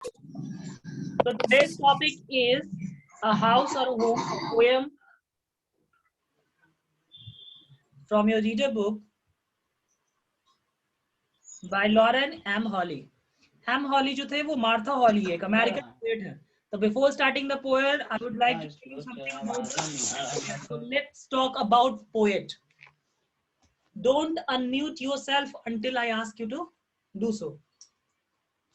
So today's topic is a house or a home, a poem from your reader book by Lauren M. Hawley. M. Hawley जो थे वो Martha हॉली है, एक American poet है. So before starting the poem, I would like to tell you something about this. So let's talk about poet. Don't unmute yourself until I ask you to do so.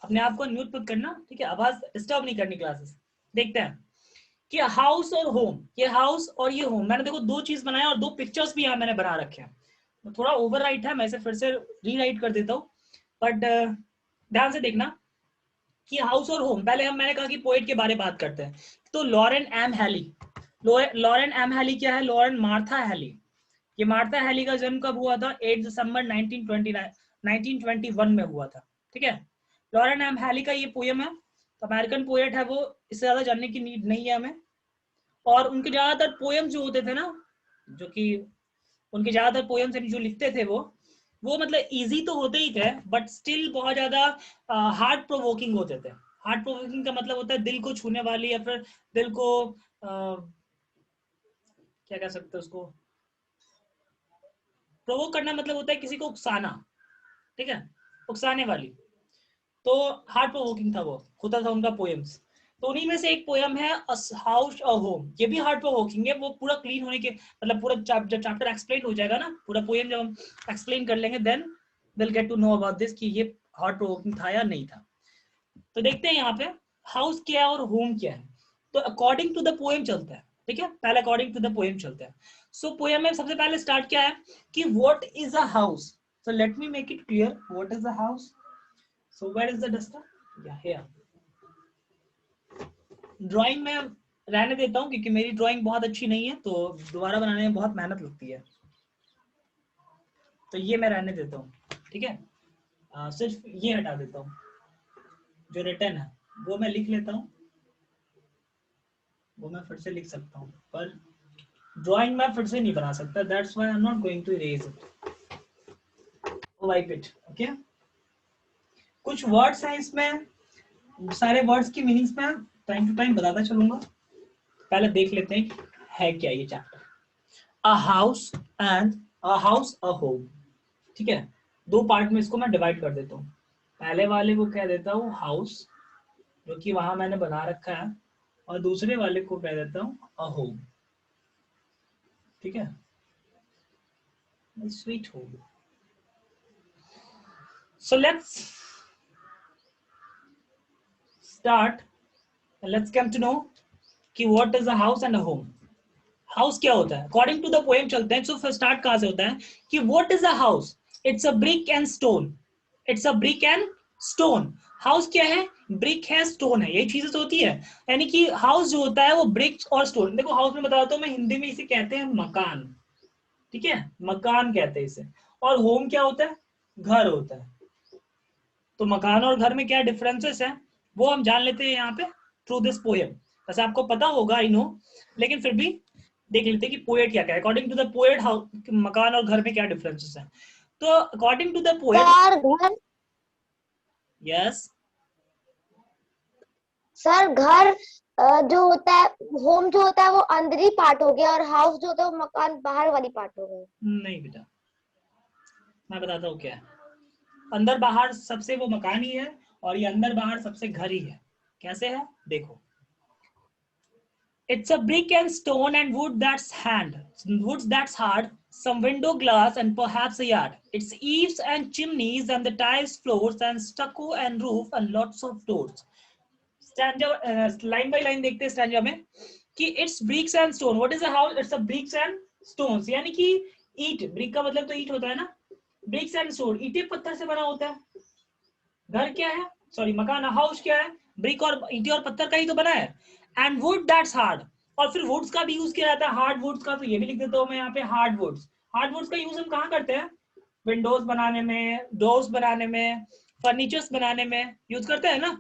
अपने आप को unmute मत करना, ठीक है? आवाज disturb नहीं करनी क्लासेस. देखते हैं कि हाउस और होम, ये हाउस और ये होम, मैंने देखो दो चीज बनाया और दो पिक्चर्स भी यहाँ मैंने बना रखे हैं. थोड़ा ओवर राइट है, मैं इसे फिर से रीराइट कर देता हूँ, बट ध्यान से देखना कि हाउस और होम. पहले मैंने कहा कि पोएट के बारे में बात करते हैं. तो Lauren M Haley. Lauren M Haley क्या है? Lauren Martha Haley. ये मार्था हैली का जन्म कब हुआ था? 8 दिसंबर 1921 में हुआ था. ठीक है. लॉरेन एम हैली का ये पोएम है. अमेरिकन पोएट है वो, इससे ज्यादा जानने की नीड नहीं है हमें. और उनके ज्यादातर पोएम जो होते थे ना, जो कि उनके ज्यादातर पोएम जो लिखते थे वो मतलब इजी तो होते ही थे, बट स्टिल बहुत ज्यादा हार्ट प्रोवोकिंग होते थे. हार्ट प्रोवोकिंग का मतलब होता है दिल को छूने वाली, या फिर दिल को क्या कह सकते हैं उसको, प्रोवोक करना मतलब होता है किसी को उकसाना. ठीक है, उकसाने वाली. तो हार्ट प्रोवोकिंग था वो, होता था उनका पोएम्स. तो उन्हीं में से एक पोएम है अ हाउस अ होम. ये भी हार्ट प्रोवोकिंग है. वो पूरा क्लीन होने के मतलब पूरा जब चैप्टर एक्सप्लेन हो जाएगा ना, पूरा पोएम जब हम एक्सप्लेन कर लेंगे, then will get to know about this कि ये हार्ट प्रोवोकिंग था या नहीं था. तो देखते हैं यहाँ पे हाउस क्या है और होम क्या है. तो अकॉर्डिंग टू द पोएम चलता है. ठीक है, पहले अकॉर्डिंग टू द पोएम चलता है. सो पोएम में सबसे पहले स्टार्ट क्या है कि what is a house. So let me make it clear what is a house. So where is the duster? Yeah, here. Drawing में रहने देता हूँ क्योंकि मेरी ड्राइंग बहुत अच्छी नहीं है, तो दोबारा बनाने में बहुत मेहनत लगती है. तो ये मैं रहने देता हूँ. ठीक है, सिर्फ ये हटा देता हूँ. जो रिटर्न है वो मैं लिख लेता हूँ, वो मैं फिर से लिख सकता हूँ, पर ड्राइंग में फिर से नहीं बना सकता. That's why I am not going to erase it, wipe it. Okay, कुछ वर्ड्स हैं इसमें, सारे वर्ड्स की मीनिंग्स में टाइम टू टाइम बताता चलूंगा. पहले देख लेते हैं है क्या ये chapter. A house and a house a home. ठीक है, दो पार्ट में इसको मैं डिवाइड कर देता हूँ. पहले वाले को कह देता हूँ हाउस, जो कि वहां मैंने बना रखा है, और दूसरे वाले को कह देता हूँ अ होम. ठीक है, sweet home. So let's start. Let's come to know कि what is a house and a home. House क्या होता है? अकॉर्डिंग टू द पोएम चलते हैं. सो स्टार्ट कहां से होता है कि what is a house. It's a brick and stone. It's a brick and stone. House क्या है? ब्रिक है, स्टोन है, यही चीजें तो होती है. यानी कि हाउस जो होता है वो ब्रिक और स्टोन. देखो हाउस में बताता हूँ मैं, हिंदी में इसे कहते हैं मकान. ठीक है, मकान कहते हैं इसे. और होम क्या होता है? घर होता है. तो मकान और घर में क्या डिफरेंसेस है वो हम जान लेते हैं यहाँ पे थ्रू दिस पोएम. वैसे आपको पता होगा, आई नो, लेकिन फिर भी देख लेते हैं कि पोएट क्या कहे. अकॉर्डिंग टू द पोएट मकान और घर में क्या डिफरेंसेस हैं. तो according to the poet, yes sir घर जो होता है, होम जो होता है वो अंदरी पार्ट हो गया, और हाउस जो होता है वो मकान बाहर वाली पार्ट हो गई. नहीं बेटा, मैं बताता हूँ क्या है. अंदर बाहर सबसे वो मकान ही है, और ये अंदर बाहर सबसे घर ही है. कैसे है देखो. It's a brick and stone and wood that's hard, some window glass and perhaps a yard. It's eaves and chimneys and the tiles floors and stucco and roof and lots of doors. Stanza line by line देखते हैं stanza में कि it's bricks and stone. What is a house? It's a bricks and stones. यानी कि ईट, brick का मतलब तो ईट होता है ना. ब्रिक्स एंड स्टोन, ईटे पत्थर से बना होता है. घर क्या है? सॉरी, मकान, हाउस क्या है? ब्रिक और ईटे और पत्थर का ही तो बना है. And would that's hard. और फिर वुड्स का भी यूज किया जाता है, हार्ड वुड्स का. तो ये भी लिख देता हूँ मैं यहाँ पे, हार्ड वुड्स. हार्ड वुड्स का यूज हम कहाँ करते हैं? विंडोज बनाने में, डोर्स बनाने में, फर्नीचर्स बनाने में यूज करते हैं ना.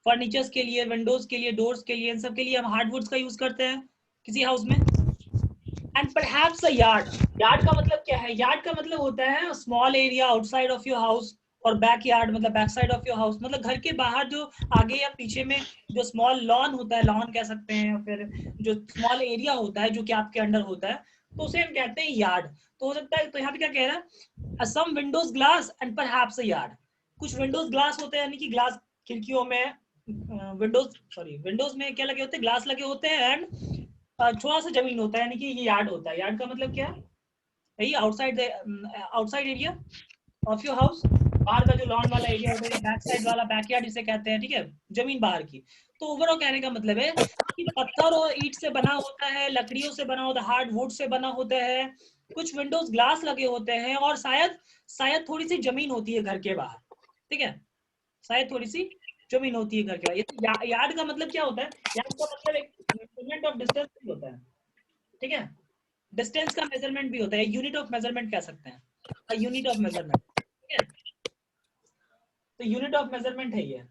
फर्नीचर्स के लिए, विंडोज के लिए, डोर्स के लिए, इन सब के लिए हम हार्ड वुड्स का यूज करते हैं किसी हाउस में. And perhaps a yard. Yard का मतलब क्या है? यार्ड का मतलब होता है small area outside of your house, और बैक यार्ड मतलब back side of your house, मतलब घर के बाहर जो आगे या पीछे में जो स्मॉल लॉन होता है, लॉन कह सकते हैं, या फिर जो स्मॉल एरिया होता है जो कि आपके अंडर होता है, तो उसे हम कहते हैं यार्ड। तो हो सकता है, तो यहाँ पे क्या कह रहा है, some windows glass and perhaps a yard. कुछ विंडोज ग्लास होते हैं, यानी कि ग्लास खिड़कियों में, विंडोज में क्या लगे होते हैं, ग्लास लगे होते हैं, एंड थोड़ा सा जमीन होता है, यानी कि ये यार्ड होता है। यार्ड का मतलब क्या है, यही outside area of your house, बाहर का जो लॉन वाला एरिया होता है, बैक साइड वाला बैकयार्ड जिसे कहते हैं, ठीक है, जमीन बाहर की। तो ओवरऑल कहने का मतलब है कि पत्थर और ईंट से बना होता है, लकड़ियों से बना होता है, हार्ड वुड से बना होता है, कुछ विंडोज ग्लास लगे होते हैं, और शायद थोड़ी सी जमीन होती है घर के बाहर, ठीक है, शायद थोड़ी सी जमीन होती है घर के बाहर। ये यार्ड का मतलब क्या होता है, यार्ड का मतलब एक मेजरमेंट ऑफ डिस्टेंस भी होता है, ठीक है, डिस्टेंस का मेजरमेंट भी होता है, यूनिट ऑफ मेजरमेंट कह सकते हैं, यूनिट ऑफ मेजरमेंट, ठीक है, तो यूनिट ऑफ मेजरमेंट है ये।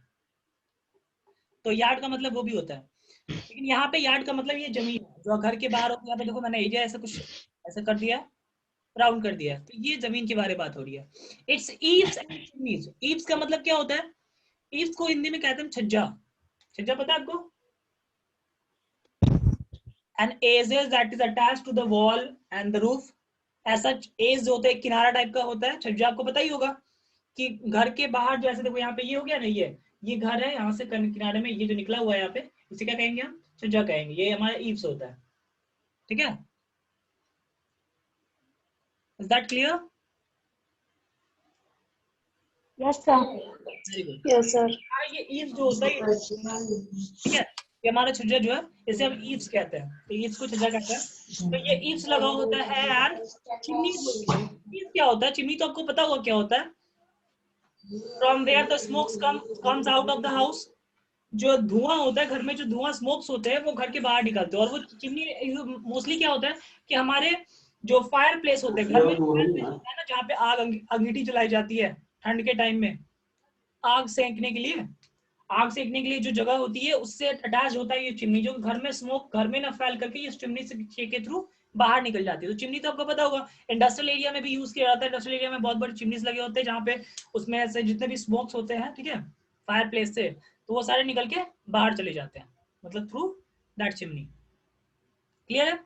तो यार्ड का मतलब वो भी होता है, लेकिन यहाँ पे यार्ड का मतलब ये जमीन है जो घर के बाहर होती है। यहाँ पे देखो मैंने एरिया ऐसा कुछ ऐसा कर दिया, राउंड कर दिया, तो ये जमीन के बारे में बात हो रही है। It's eaves and chimneys. Eaves का मतलब क्या होता है, ईव्स को हिंदी में कहते हैं छज्जा। छज्जा पता है आपको, an edges that is attached to the wall and the roof. ऐसा एज जो होता है किनारा टाइप का होता है, छज्जा आपको पता ही होगा कि घर के बाहर जैसे देखो यहाँ पे ये हो गया ना, ये घर है, यहाँ से किनारे में ये जो निकला हुआ है यहाँ पे, इसे क्या कहेंगे हम, छज्जा कहेंगे। ये हमारा ईव्स होता है, ठीक है, is that clear? Yes sir. Very good. Yes sir. ये ईव्स जो होता है, ठीक है, ये हमारा छज्जा जो है इसे हम ईव्स कहते हैं, तो ईव्स को छज्जा कहते हैं। तो ये ईव्स लगा होता है, एंड चिमनी होती है। चिमनी क्या होता है, चिमनी तो आपको पता होगा क्या होता है, from where the smokes comes out of the house. जो धुआं होता है घर में, जो धुआं स्मोक्स होते हैं वो घर के बाहर निकलते हैं। और वो चिमनी मोस्टली क्या होता है कि हमारे जो फायर प्लेस होते हैं घर में, फायर प्लेस होता है ना जहाँ पे आग अंगीठी जलाई जाती है ठंड के टाइम में, आग सेंकने के लिए, आग सेकने के लिए जो जगह होती है उससे अटैच होता है ये चिमनी, जो घर में स्मोक घर में ना फैल करके ये चिमनी से के थ्रू बाहर निकल जाती है। तो चिमनी तो आपको पता होगा इंडस्ट्रियल एरिया में भी यूज किया जाता है। इंडस्ट्रियल एरिया में बहुत बड़े चिमनीज लगे होते हैं जहाँ पे उसमें ऐसे जितने भी स्मोक्स होते हैं, ठीक है, फायर प्लेस से, तो वो सारे निकल के बाहर चले जाते हैं, मतलब थ्रू दैट चिमनी। क्लियर है?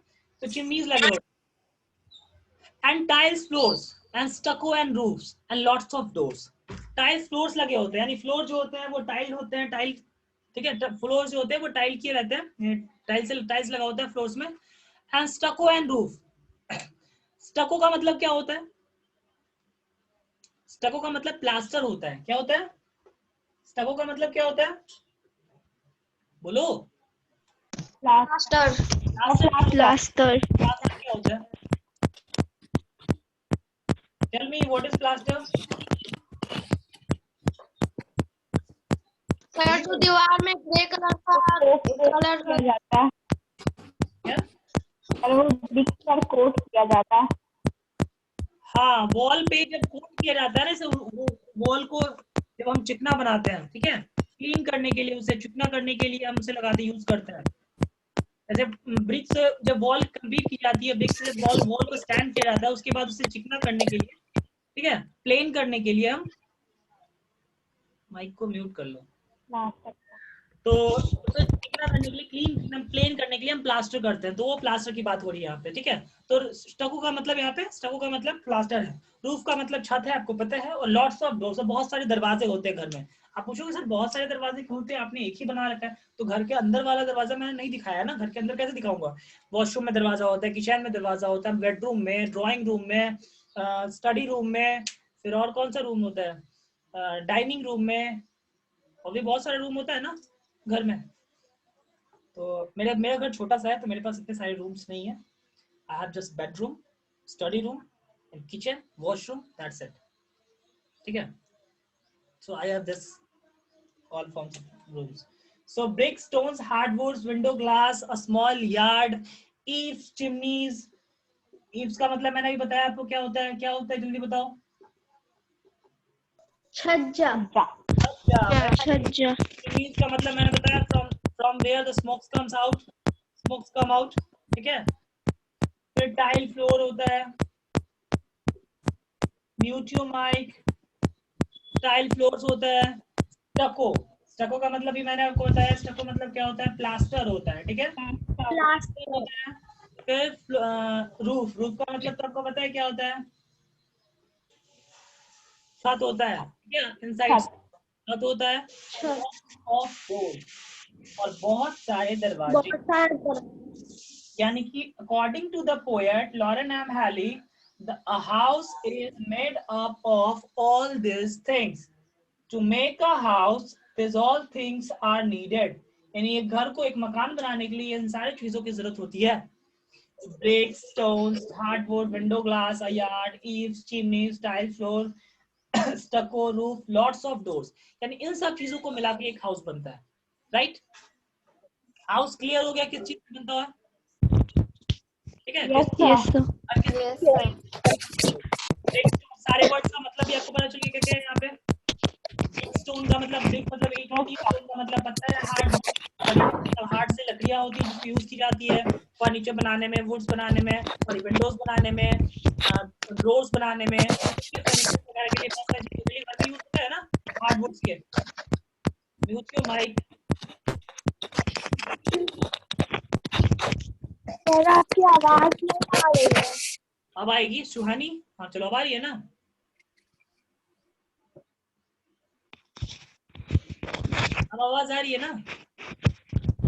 तो चिमनीज लगे होते हैं, and tiles floors and स्टको and roofs and lots of doors. Tiles floors लगे होते हैं, यानी फ्लोर जो होते हैं वो टाइल होते हैं, टाइल, ठीक है, फ्लोर जो होते हैं वो टाइल किए रहते हैं, टाइल्स लगा होता है फ्लोर्स में। And स्टको and roof. स्टको का मतलब क्या होता है, स्टको का मतलब प्लास्टर होता है। क्या होता है स्टको का मतलब, क्या होता है, बोलो। प्लास्टर। प्लास्टर। प्लास्टर क्या होता है, tell me what is plaster. Sir जो दीवार में ग्रे कलर का कलर किया जाता है, क्या, और वो ब्रिक पर कोट किया जाता है। हाँ, वॉल पे जब कोट किया जाता है ना, वो वॉल को जब हम चिकना बनाते हैं, ठीक है, क्लीन करने के लिए, उसे चिकना करने के लिए हम उसे लगाते यूज करते हैं। जैसे ब्रिक्स, जब वॉल कंप्लीट की जाती है, ब्रिक्स से वॉल को स्टैंड किया जाता है, उसके बाद उसे चिकना करने के लिए, ठीक है, प्लेन करने के लिए हम, माइक को म्यूट कर लो, प्लास्टर। तो उसे चिकना करने के लिए, क्लीन प्लेन करने के लिए हम प्लास्टर करते हैं। तो वो प्लास्टर की बात हो रही है यहाँ पे, ठीक है। तो स्टको का मतलब, यहाँ पे स्टको का मतलब प्लास्टर है, रूफ का मतलब छत है, आपको पता है, और लॉट्स ऑफ डोर्स, बहुत सारे दरवाजे होते हैं घर में। आप पूछोगे सर बहुत सारे दरवाजे क्यों होते हैं, आपने एक ही बना रखा है। तो घर के अंदर वाला दरवाजा मैंने नहीं दिखाया ना, घर के अंदर कैसे दिखाऊंगा। वॉशरूम में दरवाजा होता है, किचन में दरवाजा होता है, बेडरूम में, ड्राइंग रूम में, स्टडी रूम में, फिर और कौन सा रूम होता है, डाइनिंग रूम में, और भी बहुत सारे रूम होता है ना घर में। तो मेरा मेरा घर छोटा सा है, तो मेरे पास इतने सारे रूम्स नहीं है। I have just bedroom, study room and kitchen, washroom, that's it, ठीक है। So I have this all forms of rooms. So brick, stones, hardwoods, window glass, a small yard, eaves, chimneys. eaves का मतलब मैंने भी बताया आपको क्या होता है, क्या होता है, जल्दी बताओ। छज्जा। छज्जा। chimneys का मतलब मैंने बताया, from where the smoke comes out, smokes come out, ठीक है। फिर टाइल फ्लोर होता है, mute your mic, tile floors होता है, स्टको, स्टको का मतलब भी मैंने आपको बताया, स्टको मतलब क्या होता है, प्लास्टर होता है, ठीक है, प्लास्टर होता है। फिर रूफ, रूफ का मतलब तो आपको पता है क्या होता है, छत होता है, ठीक है, इनसाइड छत होता है, ऑफ डोर और बहुत सारे दरवाजे, यानी कि according to the poet Lauren M Haley, a house is made up of all these things. To make a house, these all things are needed. यानी एक घर को, एक मकान बनाने के लिए इन सारी चीजों की जरूरत होती है। Bricks, stones, hardwood, window glass, a yard, eaves, chimneys, tile floor, stucco, roof, lots of doors. यानी इन सब चीजों को मिला के एक हाउस बनता है, राइट? हाउस क्लियर हो गया किस चीज से बनता है, ठीक है? Yes sir. सारे वर्ड्स का मतलब भी आपको पता चल गया क्या है यहाँ पे। स्टोन का मतलब ब्रिक मतलब ईंट होती है, स्टोन का मतलब पत्थर है, हार्ड हार्ड से लकड़ियां होती है जो यूज की जाती है फर्नीचर बनाने में, वुड्स बनाने में, और विंडोज बनाने में, डोर्स बनाने में, फर्नीचर वगैरह के लिए बहुत सारी चीजों के लिए घर में यूज होता है ना हार्डवुड्स के। म्यूट क्यों माइक? आपकी आवाज नहीं आ रही है। अब आएगी सुहानी? हाँ चलो, अब आ रही है ना? अब आवाज आ रही है ना?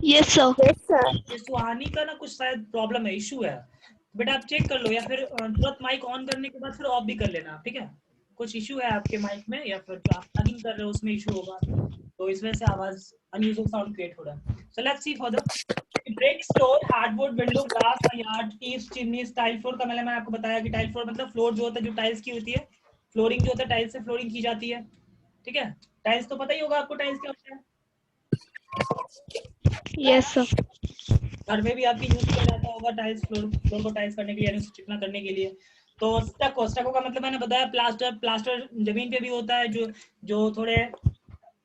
Yes sir. सुहानी का ना कुछ शायद प्रॉब्लम है, इशू है, बट आप चेक कर लो, या फिर तुरंत माइक ऑन करने के बाद फिर ऑफ भी कर लेना, ठीक है? कुछ इशू है आपके माइक में, या फिर जो आप प्लगिंग कर रहे हो उसमें इशू होगा, तो इस वजह से आवाज अनयूजुअल साउंड क्रिएट हो रहा है। So let's see further. Brick store, hardwood, window glass, yard, eaves, chimneys, tile floor का मैंने आपको बताया कि टाइल फ्लोर मतलब फ्लोर जो होता है, जो टाइल्स की होती है, फ्लोरिंग जो होता है टाइल्स से फ्लोरिंग की जाती है, ठीक है? टाइल्स तो पता ही होगा आपको, टाइल्स क्या होता है। Yes sir. घर में भी आपके यूज किया जाता होगा टाइल्स, फ्लोर को टाइल्स करने के लिए, यानी चिकना करने के लिए। तो स्टको, स्टको का मतलब मैंने बताया प्लास्टर, प्लास्टर जमीन पे भी होता है, जो थोड़े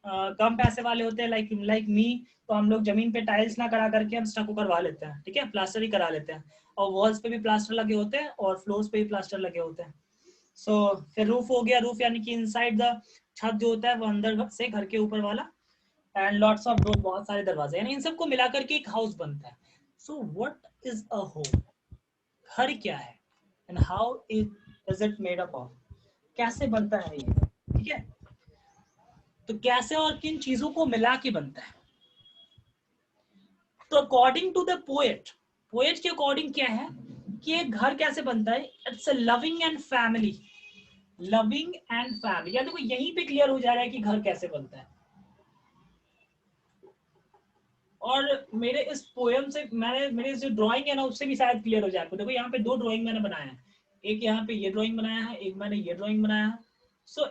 कम पैसे वाले होते हैं, लाइक मी, तो हम लोग जमीन पे टाइल्स ना करा करके हम स्टको करवा लेते हैं, ठीक है, प्लास्टर ही करा लेते हैं, और वॉल्स पे भी प्लास्टर लगे होते हैं और फ्लोर्स पे भी प्लास्टर लगे होते हैं। सो फिर रूफ हो गया, रूफ यानी कि इनसाइड द छत जो होता है वो अंदर से घर के ऊपर वाला, एंड लॉट्स ऑफ डोर, बहुत सारे दरवाजे, यानी इन सबको मिलाकर के एक हाउस बनता है। So what is a home? घर क्या है, and how is it made up of? कैसे बनता है ये, ठीक है? तो कैसे और किन चीजों को मिला के बनता है? तो according to the poet, poet के अकॉर्डिंग क्या है कि एक घर कैसे बनता है? It's a loving and family, loving and family. या देखो यहीं पे क्लियर हो जा रहा है कि घर कैसे बनता है। और मेरे इस पोएम से, मेरे जो ड्राइंग है ना उससे भी शायद क्लियर हो जाए आपको। देखो यहाँ पे दो ड्राइंग मैंने बनाया है, एक यहाँ पे ये ड्राइंग बनाया है, एक मैंने ये ड्राइंग बनाया है। So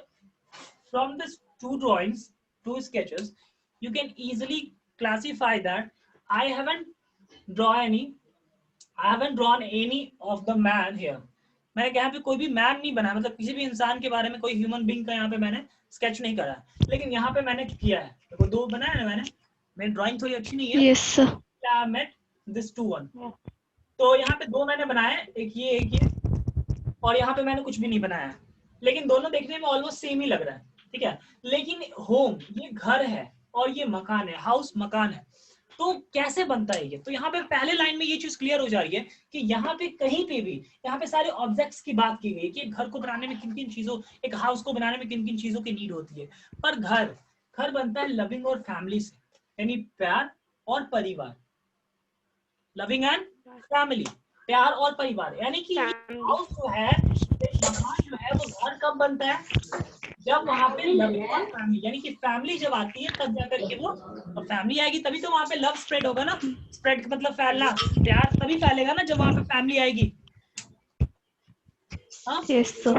from this to drawings, to sketches, you can easily classify that I haven't drawn any of the man here. मैंने यहाँ पे कोई भी मैन नहीं बनाया, मतलब किसी भी इंसान के बारे में, कोई ह्यूमन बीइंग का यहाँ पे मैंने स्केच नहीं करा, लेकिन यहाँ पे मैंने किया है। देखो दो बनाया ना मैंने, मेरी ड्राइंग थोड़ी अच्छी नहीं है। Yes sir. Mate this two one, तो यहाँ पे दो मैंने बनाए, एक ये, और यहाँ पे मैंने कुछ भी नहीं बनाया, लेकिन दोनों देखने में ऑलमोस्ट सेम ही लग रहा है, ठीक है? लेकिन होम ये घर है और ये मकान है, हाउस मकान है। तो कैसे बनता है ये? तो यहाँ पे पहले लाइन में ये चीज क्लियर हो जा रही है कि यहाँ पे कहीं पे भी, यहाँ पे सारे ऑब्जेक्ट्स की बात की गई कि एक घर को बनाने में किन किन चीजों, एक हाउस को बनाने में किन किन चीजों की नीड होती है। पर घर बनता है लविंग और फैमिली से, यानी प्यार और परिवार, लविंग एंड फैमिली, प्यार और परिवार। यानी कि हाउस जो है, मकान जो है, वो घर कब बनता है? जब वहां पे लविंग और फैमिली, यानी कि फैमिली जब आती है तब जाकर के वो, तो फैमिली आएगी तभी तो वहां पे लव स्प्रेड होगा ना। स्प्रेड मतलब फैलना, प्यार तभी फैलेगा ना जब वहां पे फैमिली आएगी। Yes sir.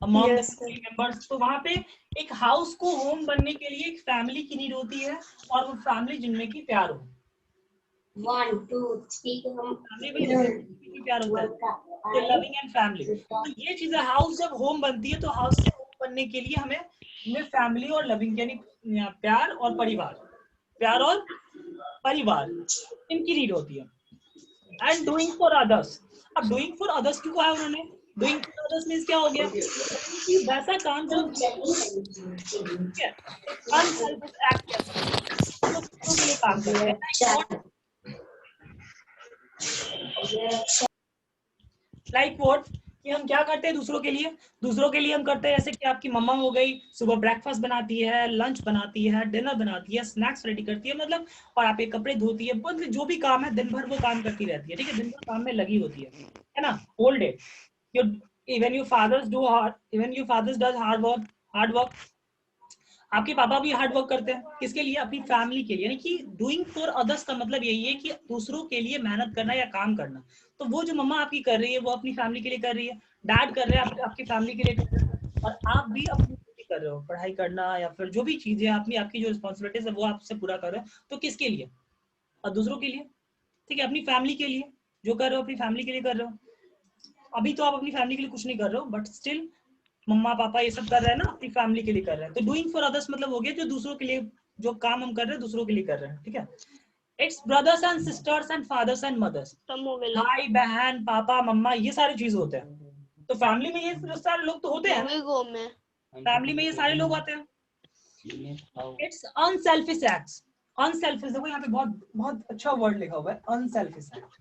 Among the family members. तो वहां पे एक हाउस को होम बनने के लिए एक फैमिली की नीड होती है, और वो फैमिली जिनमें की प्यार हो। 1 2 3 फैमिली प्यार होता है, तो लविंग एंड फैमिली। तो ये चीजें, हाउस जब होम बनती है तो हाउस से होम बनने के लिए हमें फैमिली और लविंग, यानी प्यार और परिवार इनकी नीड होती है। And doing for others. अब डूइंग फॉर अदर्स क्यों कहा उन्होंने? डूइंग फॉर अदर्स मींस क्या हो गया कि वैसा काम जो अनसेल्फिश एक्ट है जो दूसरों के लिए काम करते हैं लाइक व्हाट कि हम क्या करते हैं दूसरों के लिए हम करते हैं जैसे कि आपकी मम्मा हो गई सुबह ब्रेकफास्ट बनाती है, लंच बनाती है, डिनर बनाती है, स्नैक्स रेडी करती है, मतलब और आपके कपड़े धोती है, मतलब जो भी काम है दिन भर वो काम करती रहती है, ठीक है, दिन भर काम में लगी होती है ना, whole day. Even your fathers do hard, even your fathers does hard work. आपके पापा भी हार्ड वर्क करते हैं, किसके लिए? अपनी फैमिली के लिए। यानी कि डूइंग फॉर अदर्स का मतलब यही है कि दूसरों के लिए मेहनत करना या काम करना। तो वो जो मम्मा आपकी कर रही है वो अपनी फैमिली के लिए कर रही है, डैड कर रहे हैं आपकी फैमिली के लिए कर रहे हैं, और आप भी अपनी कर रहे हो, पढ़ाई करना या फिर जो भी चीजें अपनी आपकी जो रिस्पॉन्सिबिलिटीज है वो आपसे पूरा कर रहे हो। तो किसके लिए? और दूसरों के लिए, ठीक है, अपनी फैमिली के लिए। जो कर रहे हो अपनी फैमिली के लिए कर रहे हो। अभी तो आप अपनी फैमिली के लिए कुछ नहीं कर रहे हो, बट स्टिल मम्मा पापा ये सब कर रहे हैं ना, अपनी फैमिली के लिए कर रहे हैं। तो डूइंग फॉर अदर्स मतलब हो गया जो दूसरों के लिए, जो काम हम कर रहे हैं दूसरों के लिए कर रहे हैं, ठीक है। It's brothers and sisters and fathers and mothers, भाई बहन पापा मम्मा ये सारे चीज होते हैं। तो फैमिली में ये सारे लोग तो होते हैं, फैमिली में ये सारे लोग आते हैं। इट्स अनसेल्फिश एक्ट्स, अनसेल्फिश, देखो यहाँ पे बहुत बहुत अच्छा वर्ड लिखा हुआ है, अनसेल्फिश एक्ट।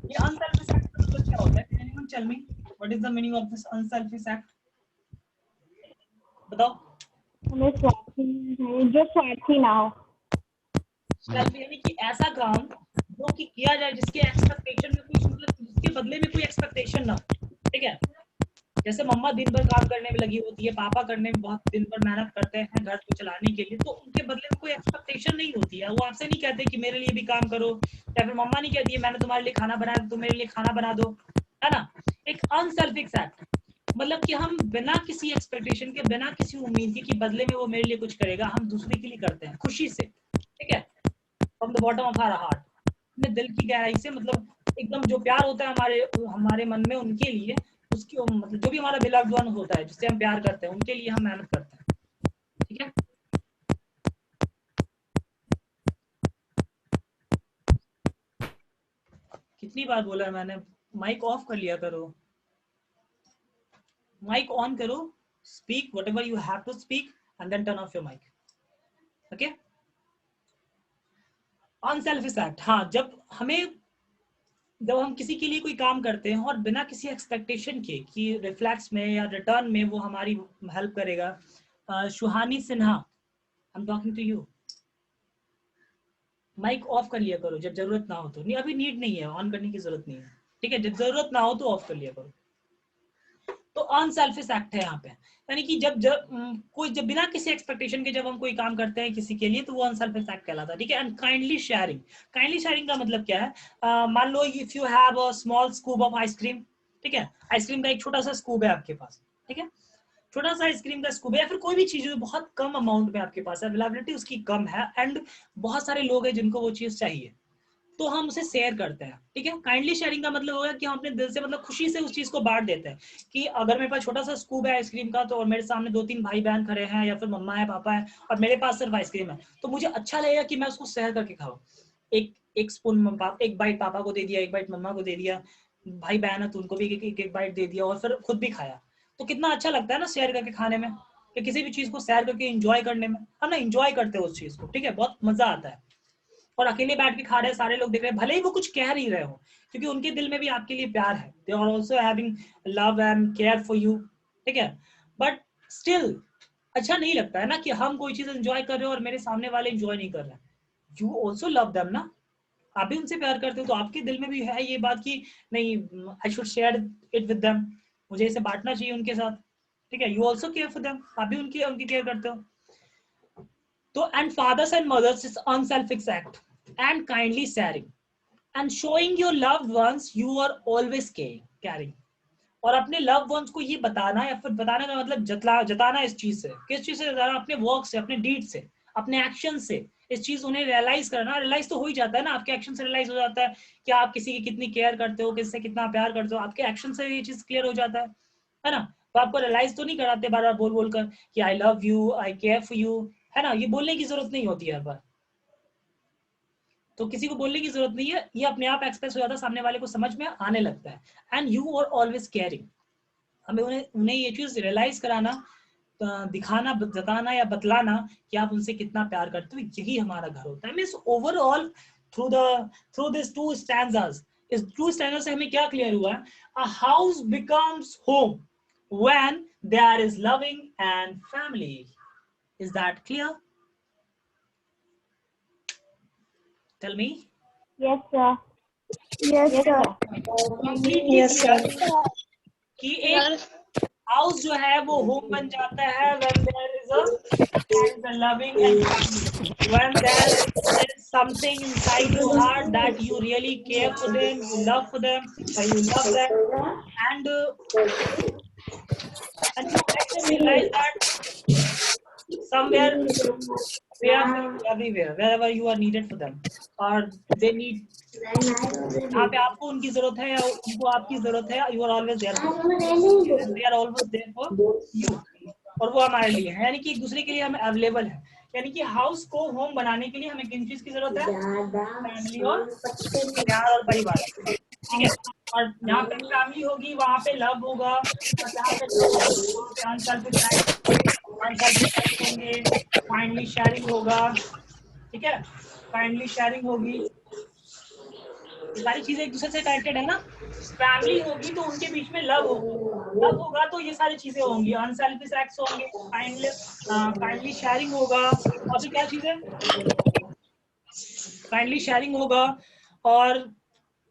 ये अनसेल्फिश एक्ट का मतलब क्या होता है? Can anyone tell me what is the meaning of this unselfish act? बताओ। हमें जो स्वार्थी ना हो। सेल्फ यानी कि ऐसा काम जो कि किया जाए जिसके एक्सपेक्टेशन में कुछ, मतलब जिसके बदले में कोई एक्सपेक्टेशन ना हो, ठीक है। जैसे मम्मा दिन भर काम करने में लगी होती है, पापा करने में बहुत दिन भर मेहनत करते हैं घर को चलाने के लिए, तो उनके बदले में कोई एक्सपेक्टेशन नहीं होती है। वो आपसे नहीं कहते कि मेरे लिए भी काम करो, या फिर मम्मा नहीं कहती है मैंने तुम्हारे लिए खाना बनाया तो मेरे लिए खाना बना दो, है ना। एक अनसेल्फिश एक्ट मतलब कि हम बिना किसी एक्सपेक्टेशन के, बिना किसी उम्मीद के कि बदले में वो मेरे लिए कुछ करेगा, हम दूसरे के लिए करते हैं खुशी से, ठीक है, from the bottom of our heart, अपने दिल की गहराई से, मतलब एकदम जो प्यार होता है हमारे हमारे मन में उनके लिए, उसकी मतलब जो भी हमारा बिलव्ड वन होता है जिससे हम प्यार करते हैं उनके लिए हम मेहनत करते हैं, ठीक है। कितनी बार बोला है मैंने, माइक ऑफ कर लिया करो, माइक ऑन करो, speak whatever you have to speak and then turn off your mic, okay. Unselfish act, हाँ, जब हम किसी के लिए कोई काम करते हैं और बिना किसी एक्सपेक्टेशन के कि रिफ्लेक्स में या रिटर्न में वो हमारी हेल्प करेगा। Suhani Sinha, I am talking to you. Mic off कर लिया करो जब जरूरत ना हो तो, नहीं अभी नीड नहीं है, ऑन करने की जरूरत नहीं है, ठीक है, जब जरूरत ना हो तो ऑफ कर लिया करो। तो अनसेल्फिश एक्ट है यहाँ पे, यानी कि जब बिना किसी एक्सपेक्टेशन के जब हम कोई काम करते हैं किसी के लिए तो वो अनसेल्फिश एक्ट कहलाता है, ठीक है। And kindly sharing, kindly sharing का मतलब क्या है? मान लो if you have a small scoop of ice cream, ठीक है, आइसक्रीम का एक छोटा सा स्कूप है आपके पास, ठीक है, छोटा सा आइसक्रीम का स्कूप है, या फिर कोई भी चीज बहुत कम अमाउंट में आपके पास है, अवेलेबिलिटी उसकी कम है, एंड बहुत सारे लोग हैं जिनको वो चीज चाहिए, तो हम उसे शेयर करते हैं, ठीक है। काइंडली शेयरिंग का मतलब होगा कि हम अपने दिल से, मतलब खुशी से उस चीज को बांट देते हैं। कि अगर मेरे पास छोटा सा स्कूप है आइसक्रीम का, तो और मेरे सामने 2-3 भाई बहन खड़े हैं या फिर मम्मा है पापा है, और मेरे पास सिर्फ आइसक्रीम है, तो मुझे अच्छा लगेगा कि मैं उसको शेयर करके खाऊं। एक एक स्पून, एक बाइट पापा को दे दिया, एक बाइट मम्मा को दे दिया, भाई बहन है तो उनको भी एक बाइट दे दिया, और फिर खुद भी खाया। तो कितना अच्छा लगता है ना शेयर करके खाने में, कि किसी भी चीज को शेयर करके एंजॉय करने में, हम ना एंजॉय करते हैं उस चीज को, ठीक है, बहुत मजा आता है। और अकेले बैठ के खा रहे हैं, सारे लोग देख रहे हैं, भले ही वो कुछ कह नहीं रहे हो, क्योंकि उनके दिल में भी आपके लिए प्यार है, they are also having love and care for you, ठीक है। बट स्टिल अच्छा नहीं लगता है ना कि हम कोई चीज एंजॉय कर रहे हो और मेरे सामने वाले एंजॉय नहीं कर रहे हैं। यू ऑल्सो लव देम ना, आप भी उनसे प्यार करते हो, तो आपके दिल में भी है ये बात कि नहीं, I should share it with them, मुझे इसे बांटना चाहिए उनके साथ, ठीक है। You also care for them, आप भी उनकी केयर करते हो। तो and fathers and mothers is unselfish act and kindly sharing and showing your loved ones you are always caring। और अपने लव वंस को ये बताना, या फिर बताने का मतलब जताना इस चीज से, किस चीज से जताना? अपने वर्क से, अपने डीड से, अपने एक्शन से। इस चीज उन्हें रियलाइज करना, रियलाइज तो हो ही जाता है ना, आपके एक्शन से रियलाइज हो जाता है कि आप किसी की कितनी केयर करते हो, किससे कितना प्यार करते हो, आपके एक्शन से ये चीज क्लियर हो जाता है ना। तो आपको रियलाइज तो नहीं कराते बार बार बोल बोल कर कि I love you, I care for you, है ना, ये बोलने की जरूरत नहीं होती हर बार। तो किसी को बोलने की जरूरत नहीं है, ये अपने आप एक्सप्रेस हो जाता है, सामने वाले को समझ में आने लगता है. And you are always caring. हमें उन्हें ये चीज रियलाइज कराना, दिखाना, जताना या बतलाना कि आप उनसे कितना प्यार करते हो, यही हमारा घर होता है. Means overall through this two stanzas, इस टू स्टैंजा से हमें क्या क्लियर हुआ? A house becomes home when there is loving and family. Is that clear? Tell me. Yes, sir. Yes Yes, sir. sir. Completely clear कि एक house जो है वो होम बन जाता है when there is a loving and family. When there is something inside your heart that you really care for them, you love for them, you love them, and you make them realize that somewhere they are for you everywhere, wherever you are needed for them, or they need. जहाँ पे आपको उनकी जरूरत है या उनको आपकी जरूरत है, you are always there for them. They are always there for you. और वो हमारे लिए है, यानी कि एक दूसरे के लिए हम अवेलेबल है. यानी कि हाउस को होम बनाने के लिए हमें किन चीज की जरूरत है? फैमिली और प्यार और परिवार. ठीक है. और जहाँ पे फैमिली होगी वहाँ पे लव होगा, और जहाँ पे वहाँ पे अनसेल्फिश होंगे, काइंडली शेयरिंग होगा. ठीक है, काइंडली शेयरिंग होगी. ये सारी चीजें एक दूसरे से कनेक्टेड है ना. फैमिली होगी तो उनके बीच में लव होगा तो ये सारी चीजें होंगी, अनसेल्फिश एक्ट्स होंगे, काइंडली शेयरिंग होगा, और फिर क्या चीजें? काइंडली शेयरिंग होगा और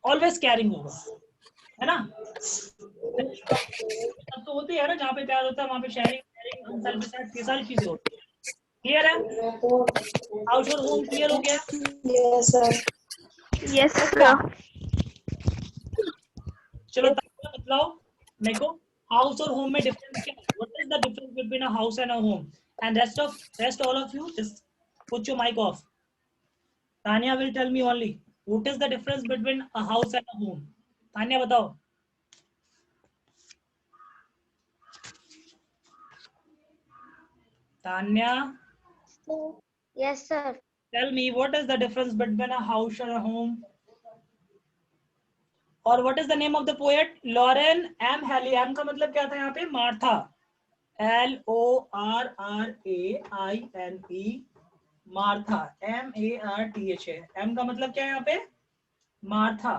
ऑलवेज केयरिंग होगा, है ना. तब तो होती है ना, जहाँ पे प्यार होता है वहाँ पे शेयरिंग, अनसेल्फिश एक्ट्स, ये सारी चीजें होती है. क्लियर है? हाउस और होम क्लियर हो गया? Yes sir. Yes, sir. चलो बताओ मेरे को, हाउस और होम में डिफरेंस क्या है? What is the difference between a house and a home? And rest all of you just put your mic off. Tanya will tell me only what is the difference between a house and a home. Tanya बताओ. Tanya, yes sir. tell me what is the difference between a house and a home? और what is the name of the poet? Lauren M. Haley. M का मतलब क्या था यहाँ पे? Martha. LORRAINE, Martha. MARTHA. M का मतलब क्या है यहाँ पे? मार्था.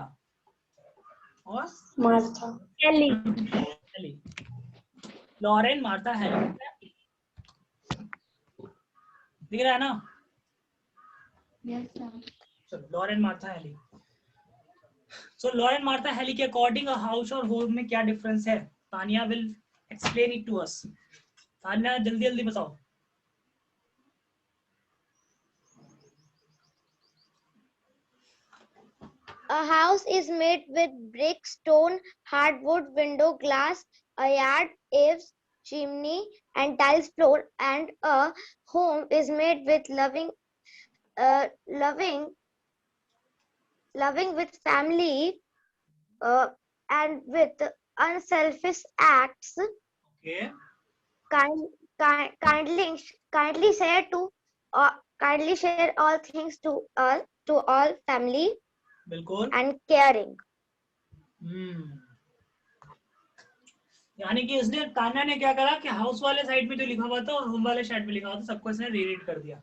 और Martha. Ellie. Lauren, Martha, Haley. दिख रहा है ना? Yes, sir. चलो, Lauren, Martha, Haley. So Lauren, Martha, Haley के अकॉर्डिंग हाउस और होम में क्या डिफरेंस है? Tania will explain it to us. Tania जल्दी जल्दी बताओ. A house is made with brick, stone, hardwood, window, glass, a yard, eaves, chimney, and tiles floor. And a home is made with loving with family and with unselfish acts. Okay. Kindly share all things to all family. बिल्कुल. And caring. यानी कि इसने, तान्या ने क्या करा कि house वाले side में जो लिखा हुआ था और होम वाले साइड में लिखा हुआ था, सबको इसने रीरीड कर दिया.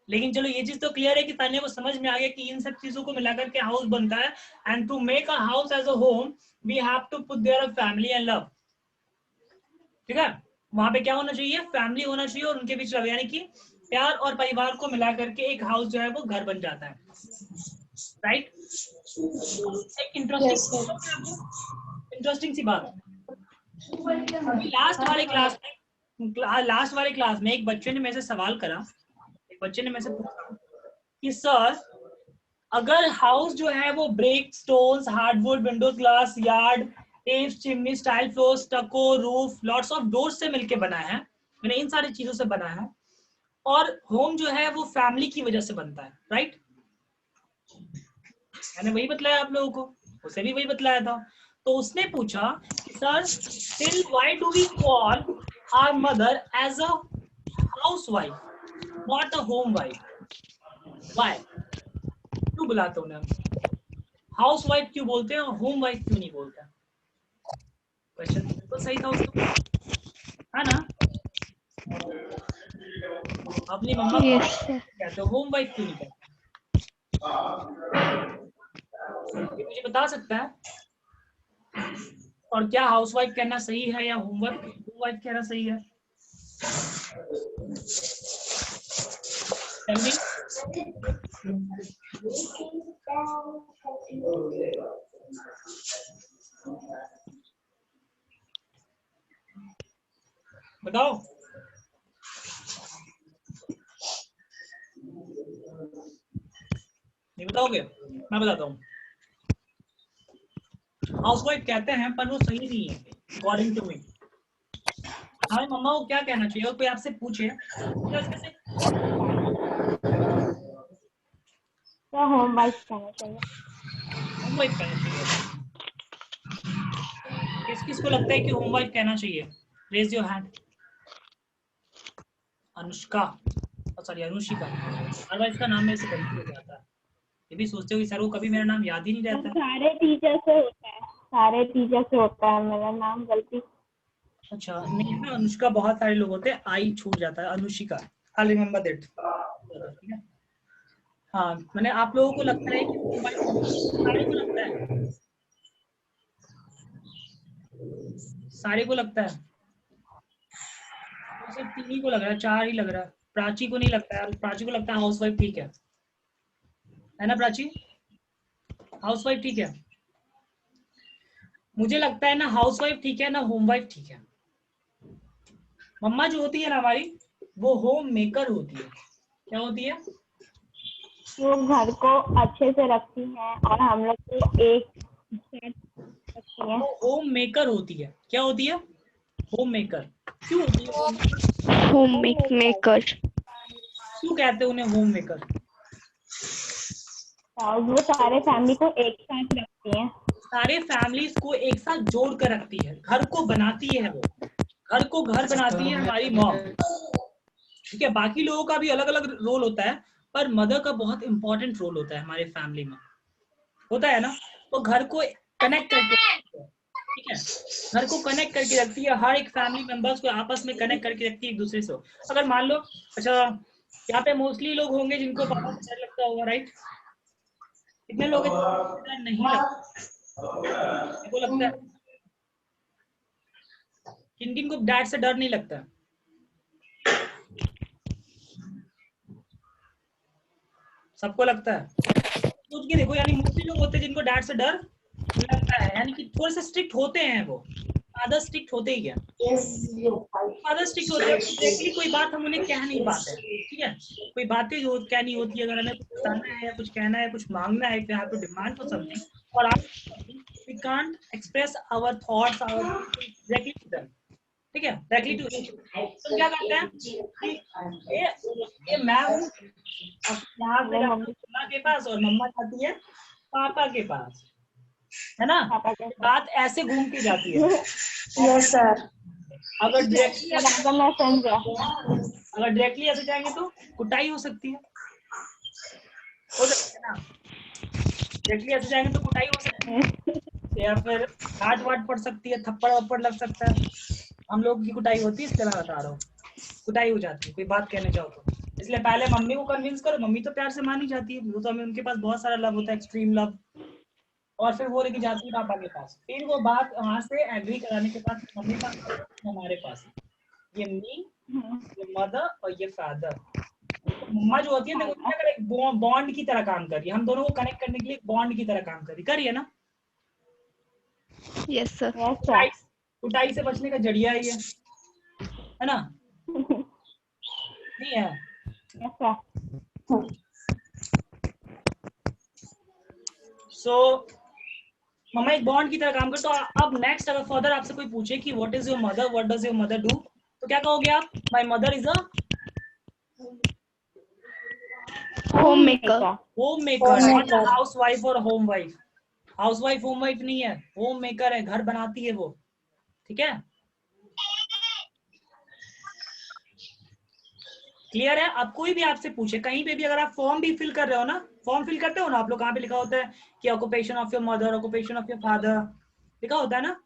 लेकिन चलो ये चीज तो क्लियर है कि तान्या को समझ में आ गया कि इन सब चीजों को मिलाकर के हाउस बनता है. And to make a house as a home we have to put there a family and love. ठीक है, वहां पे क्या होना चाहिए? फैमिली होना चाहिए और उनके बीच लव, यानी कि प्यार और परिवार को मिला करके एक हाउस जो है वो घर बन जाता है. राइट? एक इंटरेस्टिंग सी बात. लास्ट वाले क्लास में एक बच्चे ने मेरे से सवाल करा, एक बच्चे ने मेरे से पूछा कि सर, अगर हाउस जो है वो brick, stones, hardwood, Windows, glass, yard, Aves, chimney, style floor, स्टको, roof, lots of doors से मिलके बना है, मैंने इन सारी चीजों से बना है, और होम जो है वो फैमिली की वजह से बनता है. राइट? मैंने वही बतलाया आप लोगों को, उसे भी वही बतलाया था. तो उसने पूछा कि sir, still why do we call our mother as a housewife, not a home wife? Why? बुलाते उन्हें हम? हाउस वाइफ क्यों बोलते हैं और होम वाइफ क्यों नहीं बोलते? क्वेश्चन तो सही था उसका, है ना? अपनी मम्मा को Yes, sir. कहते हो, होम वाइफ क्यों नहीं कहते? ये मुझे बता सकता है? और क्या हाउस वाइफ कहना सही है या होम वाइफ कहना सही है? Tell me. बताओ। नहीं बताओगे? मैं बताता हूँ। हाउसवाइफ कहते हैं पर वो सही नहीं है अकॉर्डिंग टू मी। हमारी मम्मा को क्या कहना चाहिए? कोई आपसे पूछे तो इसमें से तो होम वाइफ कहना चाहिए। होम वाइफ कहना चाहिए। किस किस को लगता है कि होम वाइफ कहना चाहिए? Raise your hand. Anushka, sorry Anushika, हर बार इसका नाम मेरे से गलती हो जाता है। ये भी सोचते हो कि सर को कभी मेरा नाम याद ही नहीं रहता। सारे टीचर से होता है, सारे टीचर से होता है मेरा नाम गलती। अच्छा नहीं ना, अनुष्का बहुत सारे लोग होते हैं, आई छूट जाता है। अनुशिका, आई रिमेम्बर दैट। ठीक है। हाँ मैंने आप लोगों को लगता है कि सारे को लगता है, सारे को लगता है, तो सिर्फ 3 ही को लग रहा है, 4 ही लग रहा है। प्राची को नहीं लगता है। प्राची को लगता है हाउसवाइफ ठीक है ना प्राची? हाउसवाइफ ठीक है। मुझे लगता है ना हाउसवाइफ ठीक है ना होमवाइफ ठीक है। मम्मा जो होती है ना हमारी, वो होम मेकर होती है। क्या होती है? वो घर को अच्छे से रखती हैं और हम लोग को एक साथ रखती हैं। वो होम मेकर होती है। क्या होती है? Home maker. क्यों होती है? Homemaker. क्यों कहते हैं उन्हें होम मेकर? और वो सारे फैमिली को एक साथ रखती हैं। सारे फैमिलीज को एक साथ जोड़ कर रखती है, घर को बनाती है। वो घर को घर बनाती है हमारी मॉम। ठीक है, बाकी लोगों का भी अलग अलग रोल होता है, पर मदर का बहुत इंपॉर्टेंट रोल होता है हमारे फैमिली में, होता है ना? तो घर को कनेक्ट करके, ठीक है, घर को कनेक्ट करके रखती है, हर एक फैमिली मेंबर्स को आपस में कनेक्ट करके रखती है एक दूसरे से। अगर मान लो, अच्छा यहाँ पे मोस्टली लोग होंगे जिनको पापा से डर लगता होगा, राइट? कितने लोग डर नहीं लगता? को लगता है? किन किन को डैड से डर नहीं लगता? सबको लगता है। सोच के देखो, यानी मोस्टली लोग होते हैं जिनको डैड से डर लगता है, यानी कि थोड़े से स्ट्रिक्ट होते हैं वो। फादर स्ट्रिक्ट होते ही क्या? फादर स्ट्रिक्ट होते हैं, डायरेक्टली कोई बात हम उन्हें कह नहीं पाते, ठीक है? कोई बातें जो कहनी होती है, अगर हमें कुछ बताना है या कुछ कहना है, कुछ मांगना है, we have to demand for something और we can't express our thoughts, our directly to them, ठीक है? डायरेक्टली टू तो क्या करते हैं, ये मैं हूँ यहाँ से मम्मा के पास और मम्मा जाती है पापा के पास, है ना? बात ऐसे घूम के जाती है। Yes sir. अगर डायरेक्टली मैं ऐसे जाएंगे तो कुटाई हो सकती है ना? डायरेक्टली ऐसे जाएंगे तो कुटाई हो सकती है, या फिर डांट वाट पड़ सकती है, थप्पड़ वप्पड़ लग सकता है। हम लोग की कुटाई होती है, इसलिए मैं बता रहा हूँ, कुटाई हो जाती है कोई बात कहने जाओ तो। इसलिए पहले मम्मी को कन्विंस करो, मम्मी तो प्यार से मान ही जाती है, वो तो हमें उनके पास बहुत सारा लव होता है, एक्सट्रीम लव, और फिर वो लेके जाती है पापा के पास। फिर वो बात वहां से एग्री कराने के बाद मम्मी पास हमारे पास, ये मी, ये मदर और ये फादर। तो मम्मा जो होती है देखो क्या करे, बॉन्ड की तरह काम कर रही है, हम दोनों को कनेक्ट करने के लिए बॉन्ड की तरह काम कर रही है ना? Yes, sir. कुटाई से बचने का जरिया है ये, है ना? नहीं है? सो मम्मा एक बॉन्ड की तरह काम कर। तो अब नेक्स्ट अगर फर्दर आपसे कोई पूछे कि what is your mother, what does your mother do, तो क्या कहोगे आप? My mother is a Homemaker. Homemaker, not a housewife और home wife. Housewife home wife नहीं है, होम मेकर है, घर बनाती है वो, ठीक है? क्लियर है? अब कोई भी आपसे पूछे कहीं पे भी, अगर आप फॉर्म भी फिल कर रहे हो ना, फॉर्म फिल करते हो ना आप लोग, कहाँ पे लिखा होता है कि occupation of your mother, occupation of your father लिखा होता है ना,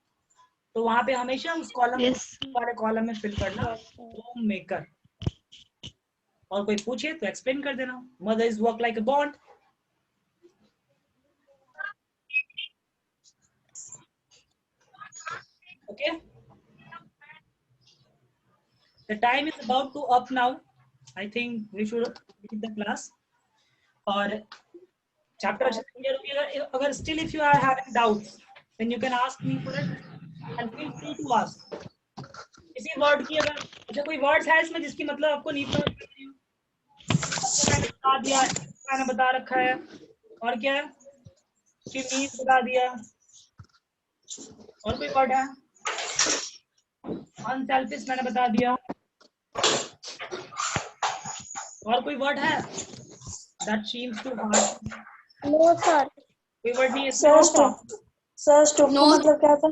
तो वहां पे हमेशा उस कॉलम Yes. वाले कॉलम में फिल करना होम मेकर। और कोई पूछे तो एक्सप्लेन कर देना। Mother is work like a bond. Okay, the time is about to up now. I think we should leave the class. और chapter अच्छे से clear हो गया। अगर still if you are having doubts, then you can ask me for it and feel free to ask. किसी word की अगर अच्छा कोई वर्ड्स है इसमें जिसकी मतलब आपको नहीं समझ में आई हो, आपको मैंने बता दिया, मैंने बता रखा है। और क्या है? चिमनीज बता दिया। और कोई वर्ड है? अनसेल्फिश मैंने बता दिया। और कोई वर्ड है? That seems too hard. No, sir. कोई वर्ड नहीं है सर स्टोक का मतलब क्या था?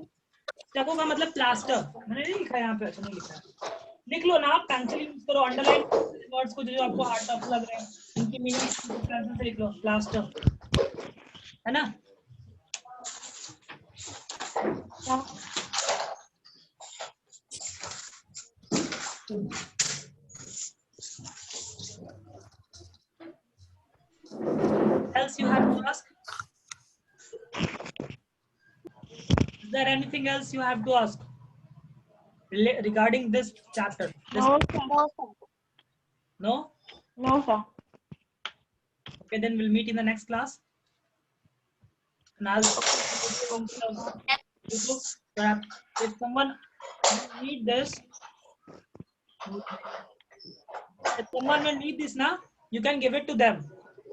स्टको का मतलब प्लास्टर। मैंने नहीं लिखा यहाँ पे, अच्छा नहीं लिखा है। लिख लो ना, आप पेंसिल यूज करो, अंडरलाइन वर्ड्स को जो आपको हार्ड टफ लग रहे हैं उनकी मीनिंग पेंसिल से लिख लो। प्लास्टर है ना? Else you have to ask? Is there anything else you have to ask regarding this chapter? No, sir. No, sir. No? No, sir. Okay, then we'll meet in the next class. And I'll if someone need this, if someone will need this now, you can give it to them.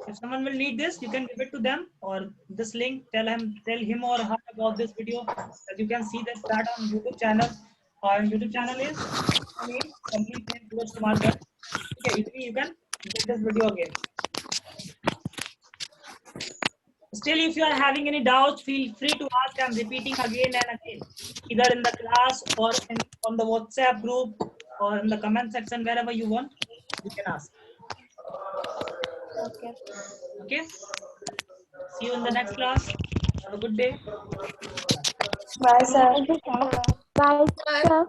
If someone will need this, you can give it to them, or this link, tell him or her about this video. As you can see that on YouTube channel. Our YouTube channel is complete name Suraj Kumar Garg. Okay, easily you can get this video again. Still, if you are having any doubts, feel free to ask. I'm repeating again and again, either in the class or on the WhatsApp group or in the comment section, wherever you want, you can ask. Okay. Okay. See you in the next class. Have a good day. Bye sir. Bye, sir.